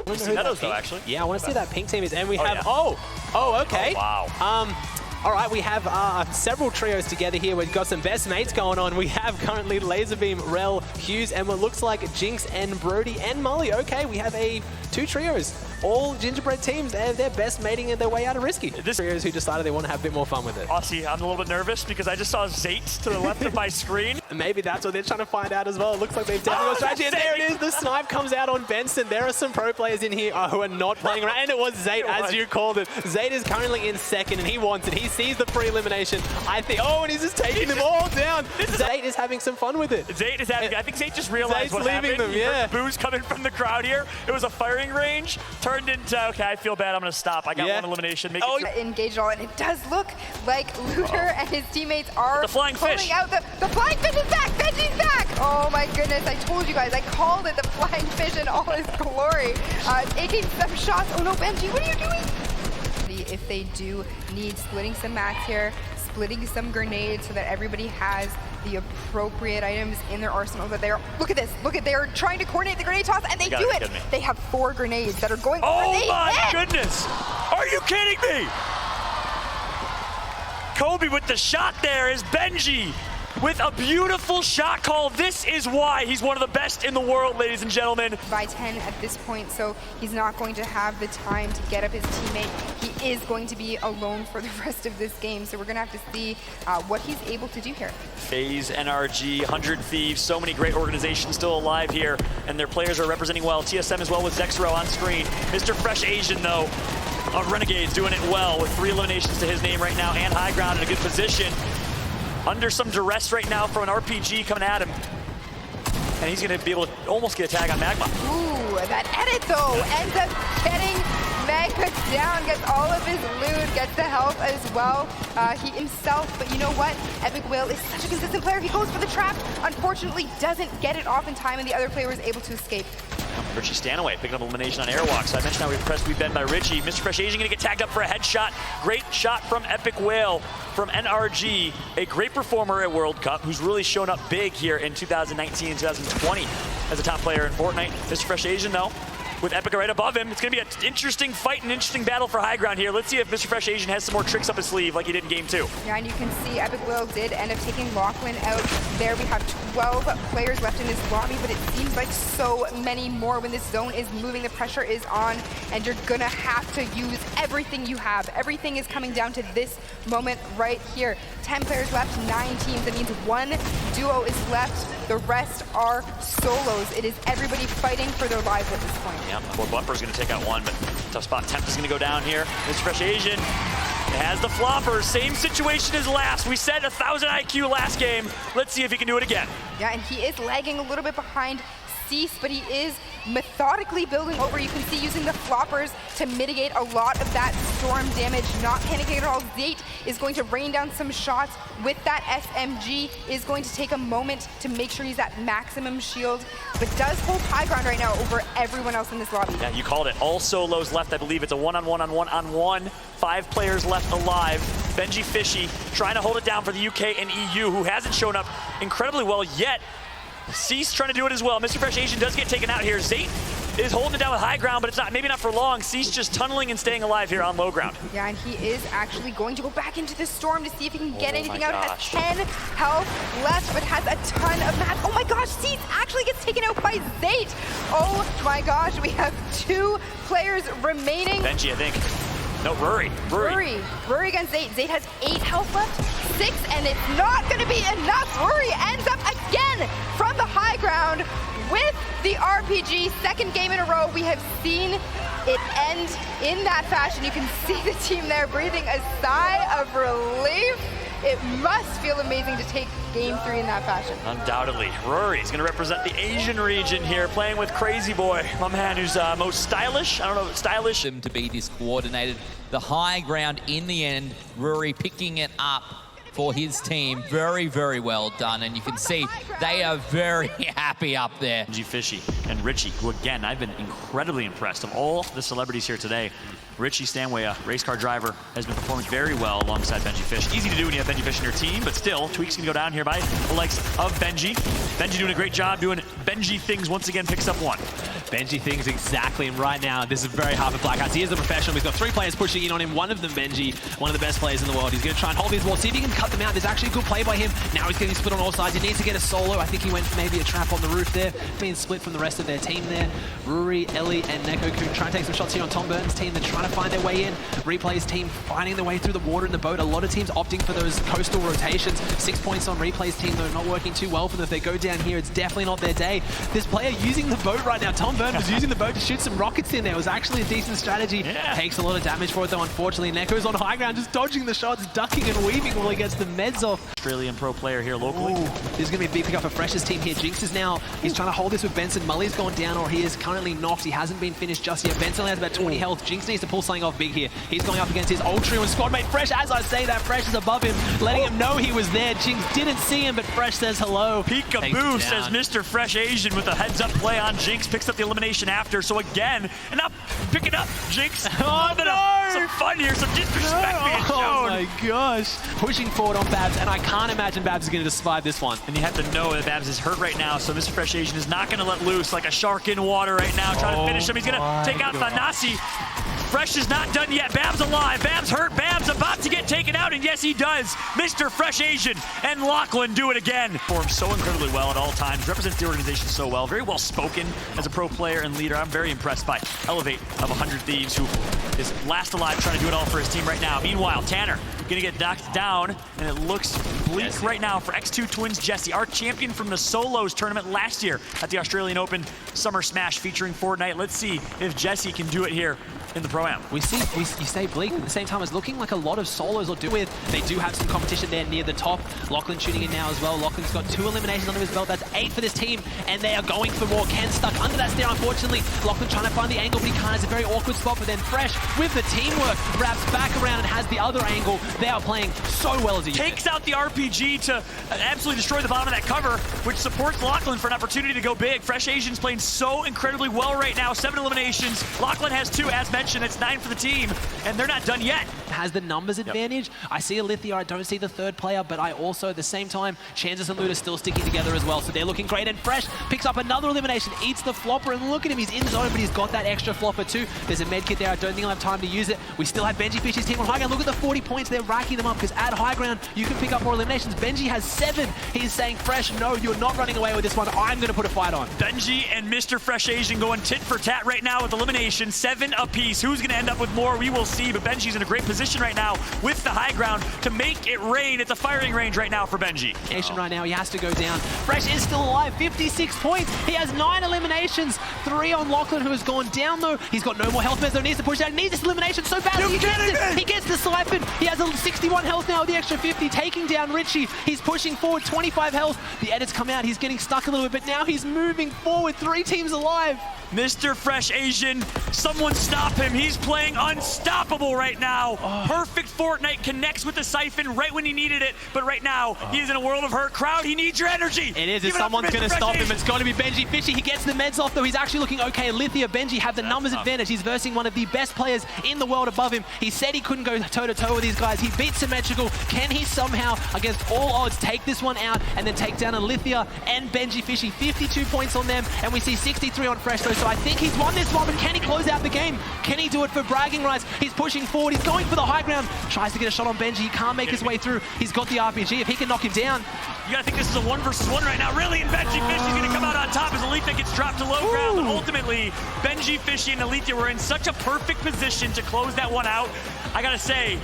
We've seen those though, actually. Yeah, I want to see that pink team is, and we have. Yeah. Oh, okay. Oh, wow. All right, we have several trios together here. We've got some best mates going on. We have currently Laserbeam, Rel, Hughes, and what looks like Jinx and Brody and Molly. Okay, we have two trios. All gingerbread teams, they're best mating their way out of Risky. This trios who decided they want to have a bit more fun with it. Aussie, I'm a little bit nervous because I just saw Zate to the left of my screen. Maybe that's what they're trying to find out as well. It looks like they've definitely got strategy. And there it is. The snipe comes out on Benson. There are some pro players in here who are not playing around. And it was Zate, as you called it. Zate is currently in second, and he wants it. He sees the pre-elimination. I think, and he's just taking them all down. Zate is having some fun with it. Zate is having, I think Zate just realized what happened. Them, yeah. The boos coming from the crowd here. It was a firing range, turned into, okay, I feel bad, I'm gonna stop. I got one elimination. Make it engaged all, and it does look like Looter and his teammates are the flying fish. Out the flying fish is back! Benji's back! Oh my goodness, I told you guys, I called it the flying fish in all his glory. Taking some shots. Oh no, Benji, what are you doing? If they do need splitting some mats here, splitting some grenades so that everybody has the appropriate items in their arsenal. But they're, look at this, they're trying to coordinate the grenade toss, and they do it. They have 4 grenades that are going over. Oh my goodness! Are you kidding me? Kobe with the shot there is Benji with a beautiful shot call. This is why he's one of the best in the world, ladies and gentlemen. By 10 at this point, so he's not going to have the time to get up his teammate. He is going to be alone for the rest of this game, so we're going to have to see what he's able to do here. FaZe, NRG, 100 Thieves, so many great organizations still alive here, and their players are representing well. TSM as well with Zexro on screen. Mr. Fresh Asian, though, of Renegades doing it well with 3 eliminations to his name right now, and high ground in a good position. Under some duress right now from an RPG coming at him. And he's going to be able to almost get a tag on Magma. Ooh, that edit, though, ends up getting Magma down, gets all of his loot, gets the health as well. He himself, but you know what? Epic Will is such a consistent player. He goes for the trap, unfortunately doesn't get it off in time, and the other player was able to escape. Richie Stanaway picking up elimination on Airwalk. So I mentioned how we pressed we bend by Richie. Mr. Fresh Asian gonna get tagged up for a headshot. Great shot from Epic Whale from NRG, a great performer at World Cup who's really shown up big here in 2019 and 2020 as a top player in Fortnite. Mr. Fresh Asian though, with Epic right above him. It's going to be an interesting fight, an interesting battle for high ground here. Let's see if Mr. Fresh Asian has some more tricks up his sleeve like he did in Game 2. Yeah, and you can see Epic Will did end up taking Lachlan out there. We have 12 players left in this lobby, but it seems like so many more when this zone is moving. The pressure is on, and you're going to have to use everything you have. Everything is coming down to this moment right here. 10 players left, 9 teams. That means 1 duo is left. The rest are solos. It is everybody fighting for their lives at this point. Yeah, well, Bumper's going to take out one, but tough spot. Temp is going to go down here. Mr. Fresh Asian has the flopper. Same situation as last. We said 1,000 IQ last game. Let's see if he can do it again. Yeah, and he is lagging a little bit behind Cease, but he is methodically building over. You can see using the floppers to mitigate a lot of that storm damage, not panicking at all. Zate is going to rain down some shots with that SMG, is going to take a moment to make sure he's at maximum shield, but does hold high ground right now over everyone else in this lobby. Yeah, you called it. All solos left, I believe. It's a one-on-one-on-one-on-one. 5 players left alive. Benjy Fishy trying to hold it down for the UK and EU, who hasn't shown up incredibly well yet. Cease trying to do it as well. Mr. Fresh Asian does get taken out here. Zate is holding it down with high ground, but it's not, maybe not for long. Cease just tunneling and staying alive here on low ground. Yeah, and he is actually going to go back into the storm to see if he can get anything out. Has 10 health left, but has a ton of mats. Oh my gosh, Cease actually gets taken out by Zate. Oh my gosh, we have 2 players remaining. Benjy, I think. No, Rory against Zate. Zate has 8 health left, 6, and it's not going to be enough. Rory ends up again from the high ground with the RPG. 2nd game in a row. We have seen it end in that fashion. You can see the team there breathing a sigh of relief. It must feel amazing to take Game 3 in that fashion. Undoubtedly. Rory's going to represent the Asian region here, playing with Crazy Boy, my man who's most stylish. I don't know, stylish. Them to be this coordinated. The high ground in the end, Rory picking it up for his team. Very, very well done. And you can see they are very happy up there. Benjy Fishy and Richie, who again, I've been incredibly impressed of all the celebrities here today. Richie Stanway, a race car driver, has been performing very well alongside Benjy Fish. Easy to do when you have Benjy Fish in your team, but still, Tweak's gonna go down here by the likes of Benjy. Benjy doing a great job doing Benjy Things once again picks up one. Benjy Things, exactly, and right now, this is very hard for Blackouts. He is the professional. He's got 3 players pushing in on him. One of them, Benjy, one of the best players in the world. He's going to try and hold his wall, see if he can cut them out. There's actually a good play by him. Now he's getting split on all sides. He needs to get a solo. I think he went maybe a trap on the roof there, being split from the rest of their team there. Ruri, Ellie, and Nekoku trying to take some shots here on Tom Burton's team. They're trying to find their way in. Replay's team finding their way through the water in the boat. A lot of teams opting for those coastal rotations. 6 points on Replay's team, though, not working too well for them. If they go down here, it's definitely not their day. This player using the boat right now, Tom Burton was using the boat to shoot some rockets in there. It was actually a decent strategy. Yeah. Takes a lot of damage for it, though, unfortunately. Neko's on high ground, just dodging the shots, ducking and weaving while he gets the meds off. Australian pro player here locally. Ooh, this is going to be a big pick up for Fresh's team here. Jinx is now, he's trying to hold this with Benson. Mully's gone down, or he is currently knocked. He hasn't been finished just yet. Benson only has about 20 health. Jinx needs to pull something off big here. He's going up against his old trio and squad mate Fresh. As I say that, Fresh is above him, letting him know he was there. Jinx didn't see him, but Fresh says hello. Peekaboo, says Mr. Fresh Asian with a heads-up play on Jinx. Picks up the elimination after. So again, and up, pick it up, Jinx. Oh, no! Some fun here, some disrespect being shown. Oh my gosh. Pushing forward on Babs, and I can't imagine Babs is going to survive this one. And you have to know that Babs is hurt right now, so Mr. Fresh Asian is not going to let loose like a shark in water right now, trying to finish him. He's going to take out Thanasi. Fresh is not done yet. Babs alive. Babs hurt. Babs about to get taken out, and yes, he does. Mr. Fresh Asian and Lachlan do it again. Performs so incredibly well at all times. Represents the organization so well. Very well spoken as a pro player and leader. I'm very impressed by Elevate of 100 Thieves, who is last alive trying to do it all for his team right now. Meanwhile, Tanner gonna get knocked down, and it looks bleak right now for X2 Twins Jesse, our champion from the solos tournament last year at the Australian Open Summer Smash featuring Fortnite. Let's see if Jesse can do it here in the Pro-Am. You say bleak at the same time as looking like a lot of solos will do with. They do have some competition there near the top. Lachlan shooting in now as well. Lachlan's got 2 eliminations under his belt. That's 8 for this team, and they are going for more. Ken stuck under that stair, unfortunately. Lachlan trying to find the angle, but he can't. It's a very awkward spot, but then Fresh, with the teamwork, wraps back around and has the other angle. They are playing so well as a unit. Takes out the RPG to absolutely destroy the bottom of that cover, which supports Lachlan for an opportunity to go big. Fresh Asian's playing so incredibly well right now. 7 eliminations. Lachlan has 2, as mentioned. It's 9 for the team, and they're not done yet. Has the numbers advantage. I see Alithia, I don't see the third player, but I also, at the same time, Chances and Luda still sticking together as well, so they're looking great. And Fresh picks up another elimination, eats the flopper, and look at him, he's in zone, but he's got that extra flopper too. There's a med kit there, I don't think I'll have time to use it. We still have Benjy Fish's team on high ground. Look at the 40 points, they're racking them up, because at high ground, you can pick up more eliminations. Benjy has 7. He's saying, Fresh, no, you're not running away with this one. I'm going to put a fight on. Benjy and Mr. Fresh Asian going tit for tat right now with elimination, 7 apiece. Who's going to end up with more? We will see, but Benji's in a great position right now with the high ground to make it rain. It's a firing range right now for Benjy. Right now, he has to go down. Fresh is still alive, 56 points. He has 9 eliminations, 3 on Lachlan, who has gone down though. He's got no more health meds, though. Needs to push out. He needs this elimination so badly. He gets the siphon. He has a 61 health now with the extra 50, taking down Richie. He's pushing forward, 25 health. The edits come out. He's getting stuck a little bit, but now he's moving forward. 3 teams alive. Mr. Fresh Asian, someone stop him. He's playing unstoppable right now. Perfect Fortnite connects with the siphon right when he needed it, but right now he is in a world of hurt. Crowd, he needs your energy. It is. If someone's going to stop him, it's going to be Benjy Fishy. He gets the meds off, though. He's actually looking okay. Alithia, Benjy have the numbers advantage. He's versing one of the best players in the world above him. He said he couldn't go toe-to-toe with these guys. He beat Symmetrical. Can he somehow, against all odds, take this one out and then take down Alithia and Benjy Fishy? 52 points on them, and we see 63 on Fresh, though. So I think he's won this one, but can he close out the game? Can he do it for bragging rights? He's pushing forward. He's going for the high ground. Tries to get a shot on Benjy. He can't make his way through. He's got the RPG. If he can knock him down. You gotta think this is a 1 versus 1 right now, really, and Benjy Fishy's gonna come out on top as Alithia gets dropped to low ground, but ultimately, Benjy Fishy and Alithia were in such a perfect position to close that one out. I gotta say,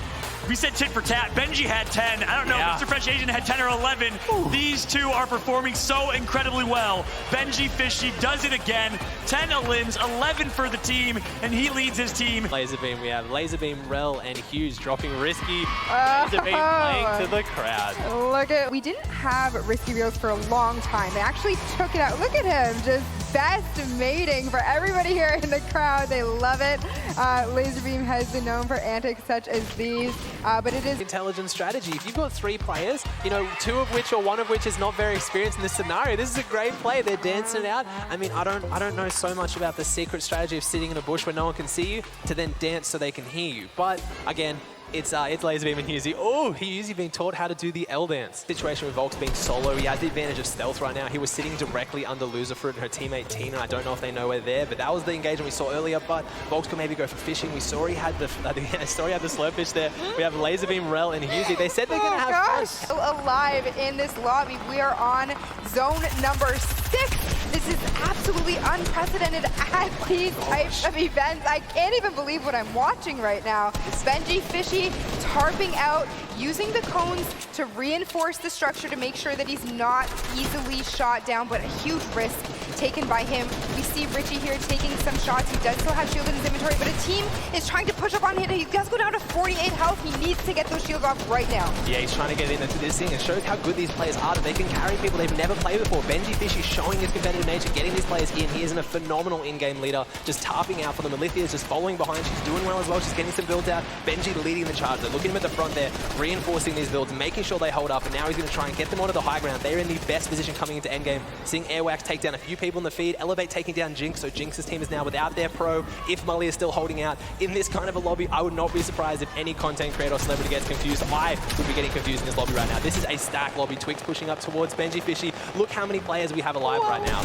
we said tit for tat. Benjy had 10. I don't know, Mr. Fresh Asian had 10 or 11. These two are performing so incredibly well. Benjy Fishy does it again. 10 elims, 11 for the team, and he leads his team. Laserbeam, we have Laserbeam, Rel, and Hughes dropping Risky. Laserbeam playing to the crowd. Look at, we didn't have Risky Reels for a long time. They actually took it out. Look at him, just best mating for everybody here in the crowd. They love it. Laserbeam has been known for antics such as these, but it is intelligent strategy. If you've got 3 players, you know, 2 of which or 1 of which is not very experienced in this scenario, this is a great play. They're dancing it out. I mean, I don't know so much about the secret strategy of sitting in a bush where no one can see you to then dance so they can hear you. But again, It's Laserbeam and Husey. Oh, Husey being taught how to do the L dance. Situation with Volks being solo. He has the advantage of stealth right now. He was sitting directly under Loserfruit and her teammate Tina. I don't know if they know we're there, but that was the engagement we saw earlier. But Volks could maybe go for fishing. We saw he had the slurpfish there. We have Laserbeam, Rel, and Husey. They said they're going to have fun. Still alive in this lobby. We are on zone number 6. This is absolutely unprecedented at these types of events. I can't even believe what I'm watching right now. Benjy Fishy tarping out, using the cones to reinforce the structure to make sure that he's not easily shot down, but a huge risk taken by him. We see Richie here taking some shots. He does still have shield in his inventory, but a team is trying to push up on him. He does go down to 48 health. He needs to get those shields off right now. Yeah, he's trying to get into this thing. It shows how good these players are, that they can carry people they've never played before. Benjy Fishy showing his competitive nature, getting these players in. He is a phenomenal in-game leader, just tarping out for them. Alithia is just following behind. She's doing well as well. She's getting some builds out. Benjy leading the charge. They're looking at him at the front there, reinforcing these builds, making sure they hold up, and now he's going to try and get them onto the high ground. They're in the best position coming into endgame. Seeing Airwax take down a few people in the feed, Elevate taking down Jinx, so Jinx's team is now without their pro. If Mully is still holding out in this kind of a lobby, I would not be surprised if any content creator or celebrity gets confused. I would be getting confused in this lobby right now. This is a stack lobby. Twix pushing up towards Benjy Fishy. Look how many players we have alive right now.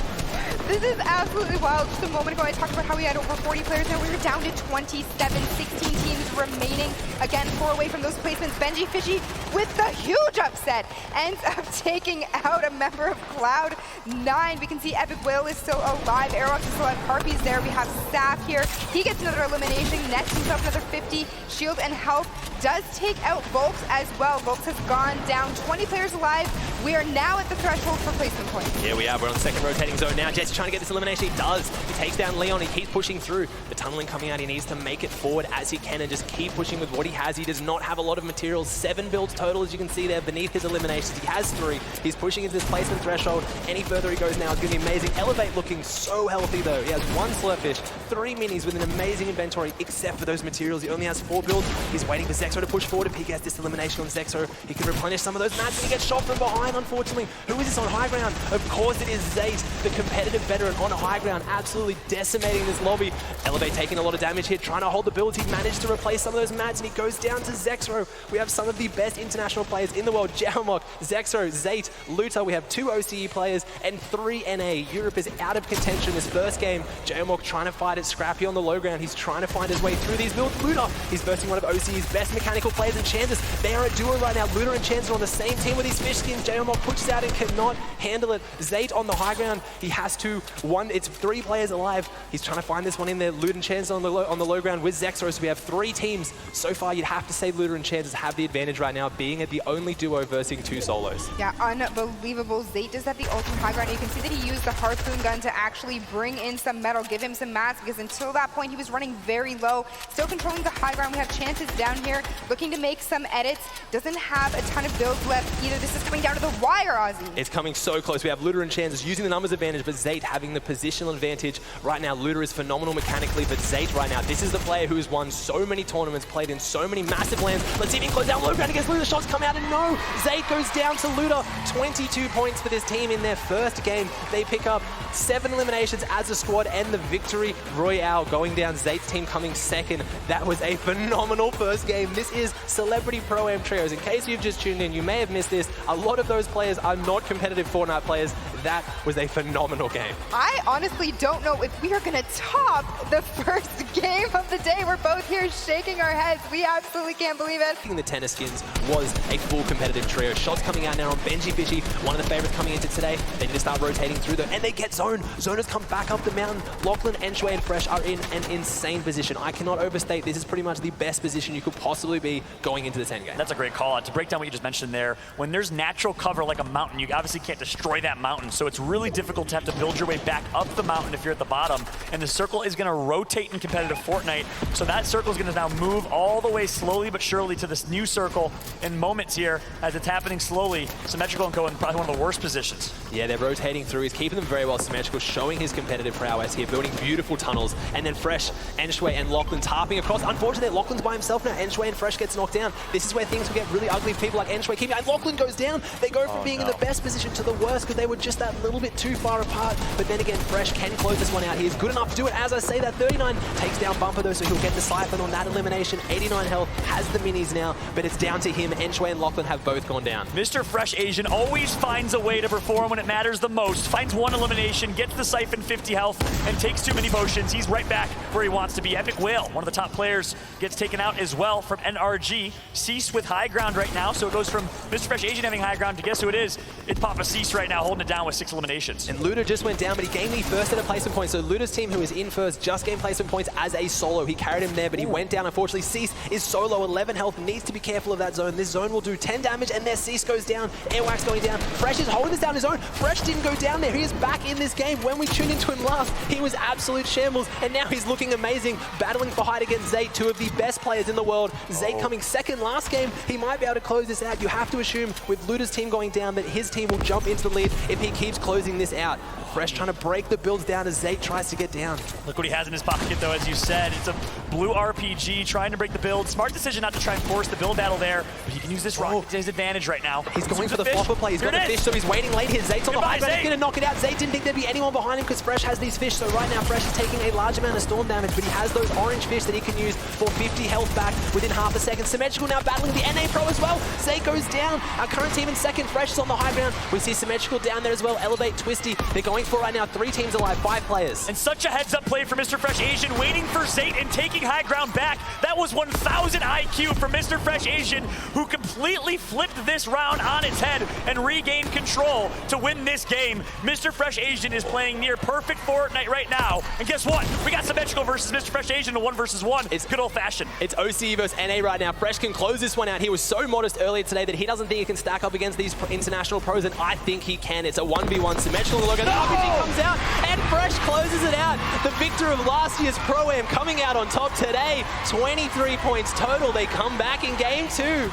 This is absolutely wild. Just a moment ago, I talked about how we had over 40 players. Now we're down to 27, 16 teams remaining. Again, 4 away from those placements. Benjy Fishy with the huge upset ends up taking out a member of Cloud9. We can see Epic Whale is still alive. Airwalks is still alive. Harpy's there. We have Staff here. He gets another elimination. Nets himself another 50 shield and health. Does take out Volks as well. Volks has gone down. 20 players alive. We are now at the threshold for placement points. Here we are. We're on the second rotating zone now. Jets trying to get this elimination. He does. He takes down Leon. He keeps pushing through. The tunneling coming out. He needs to make it forward as he can and just keep pushing with what he has. He does not have a lot of materials. 7 builds total, as you can see there beneath his eliminations. He has 3. He's pushing into this placement threshold. Any further he goes now is going to be amazing. Elevate looking so healthy though. He has 1 slurpfish, 3 minis with an amazing inventory, except for those materials. He only has 4 builds. He's waiting for Zexo to push forward. If he gets this elimination on Zexo, he can replenish some of those mats, and he gets shot from behind, unfortunately. Who is this on high ground? Of course it is Zate, the competitive veteran on high ground, absolutely decimating this lobby. Elevate taking a lot of damage here, trying to hold the builds. He managed to replace some of those mats, and he goes down to Zexo. We have some of the best international players in the world. Jaomok, Zexo, Zate, Luta. We have 2 OCE players and 3 NA. Europe is out of contention this first game. Jaomok trying to fight it scrappy on the low ground. He's trying to find his way through these builds. Luta, he's versing one of OCE's best mechanical players in Chances. They are a duo right now. Luta and Chances are on the same team with these fish skins. Jaomok pushes out and cannot handle it. Zate on the high ground. He has to it's 3 players alive. He's trying to find this one in there. Luta and Chances on the low ground with Zexo. So we have 3 teams. So far, you'd have to say Luta and Chances have the advantage right now, being the only duo versing 2 solos. Yeah, unbelievable. Zate does have the ultimate high ground. You can see that he used the harpoon gun to actually bring in some metal, give him some mats, because until that point, he was running very low. Still controlling the high ground. We have Chances down here, looking to make some edits. Doesn't have a ton of builds left either. This is coming down to the wire, Ozzy. It's coming so close. We have Luta and Chances using the numbers advantage, but Zate having the positional advantage. Right now, Luta is phenomenal mechanically, but Zate right now, this is the player who has won so many tournaments, played in so many massive lands. Let's see if he can close down low ground against Luta. Shots come out, and no! Zate goes down to Luta. 22 points for this team in their first game. They pick up 7 eliminations as a squad and the victory royale, going down. Zate's team coming second. That was a phenomenal first game. This is Celebrity Pro-Am Trios. In case you've just tuned in, you may have missed this. A lot of those players are not competitive Fortnite players. That was a phenomenal game. I honestly don't know if we are going to top the first game of the day. We're both here shaking our heads. We absolutely can't believe it. The tennis skins was a full competitive trio. Shots coming out now on Benjy Fishy, one of the favorites coming into today. They need to start rotating through them, and they get Zone. Zone has come back up the mountain. Lachlan, Enshway, and Fresh are in an insane position. I cannot overstate, this is pretty much the best position you could possibly be going into this endgame. That's a great call out. To break down what you just mentioned there, when there's natural cover like a mountain, you obviously can't destroy that mountain, so it's really difficult to have to build your way back up the mountain if you're at the bottom, and the circle is going to rotate in competitive Fortnite, so that circle is going to now move all the way slowly but surely to this new circle in moments here as it's happening slowly. Symmetrical and Co in probably one of the worst positions. Yeah, they're rotating through. He's keeping them very well symmetrical, showing his competitive prowess here, building beautiful tunnels, and then Fresh, Enshway, and Lachlan tarping across. Unfortunately, Lachlan's by himself now. Enshway and Fresh gets knocked down. This is where things will get really ugly for people like Enshway. Keeping, and Lachlan goes down. They go from being in the best position to the worst because they were just that little bit too far apart, but then again, Fresh can close this one out. He is good enough to do it. As I say, that 39 takes down Bumper though, so he'll get the siphon on that elimination. 89 health, has the minis now, but it's down to him. Enchway and Lachlan have both gone down. Mr. Fresh Asian always finds a way to perform when it matters the most. Finds one elimination, gets the siphon 50 health, and takes too many potions. He's right back where he wants to be. Epic Whale, one of the top players, gets taken out as well from NRG. Cease with high ground right now, so it goes from Mr. Fresh Asian having high ground to guess who it is? It's Papa Cease right now, holding it down with 6 eliminations. And Luda just went down, but he gained the first set of placement points. So Luda's team, who is in first, just gained placement points as a solo. He carried him there, but he went down. Unfortunately, Cease is solo, 11 health, needs to be careful of that zone. This zone will do 10 damage, and there Cease goes down. Airwax going down. Fresh is holding this down his own. Fresh didn't go down there. He is back in this game. When we tuned into him last, he was absolute shambles, and now he's looking amazing, battling for height against Zayt, two of the best players in the world. Zayt coming second last game. He might be able to close this out. You have to assume with Luda's team going down that his team will jump into the lead if he keeps closing this out. Fresh trying to break the builds down as Zayt tries to get down. Look what he has in his pocket, though, as you said. It's a blue RPG trying to break the build. Smart decision not to try and force the build battle there, but he can use this rock to his advantage right now. He's going for the flopper play. He's got the fish, so he's waiting late here. Zayt's on the high ground. He's going to knock it out. Zayt didn't think there'd be anyone behind him because Fresh has these fish, so right now Fresh is taking a large amount of storm damage, but he has those orange fish that he can use for 50 health back within half a second. Symmetrical now battling the NA Pro as well. Zayt goes down. Our current team in second. Fresh is on the high ground. We see Symmetrical down there as well. Elevate, Twisty. They're going for right now 3 teams alive, 5 players. And such a heads-up play for Mr. Fresh Asian, waiting for Zayt and taking high ground back. That was 1,000 IQ from Mr. Fresh Asian, who completely flipped this round on its head and regained control to win this game. Mr. Fresh Asian is playing near perfect Fortnite right now. And guess what? We got Symmetrical versus Mr. Fresh Asian, a 1 versus 1. It's good old-fashioned. It's OCE versus NA right now. Fresh can close this one out. He was so modest earlier today that he doesn't think he can stack up against these international pros, and I think he can. It's a 1v1. Symmetrical look at the RPG comes out, and Fresh closes it out. The victor of last year's Pro-Am coming out on top today. 23 points total. They come back in game 2.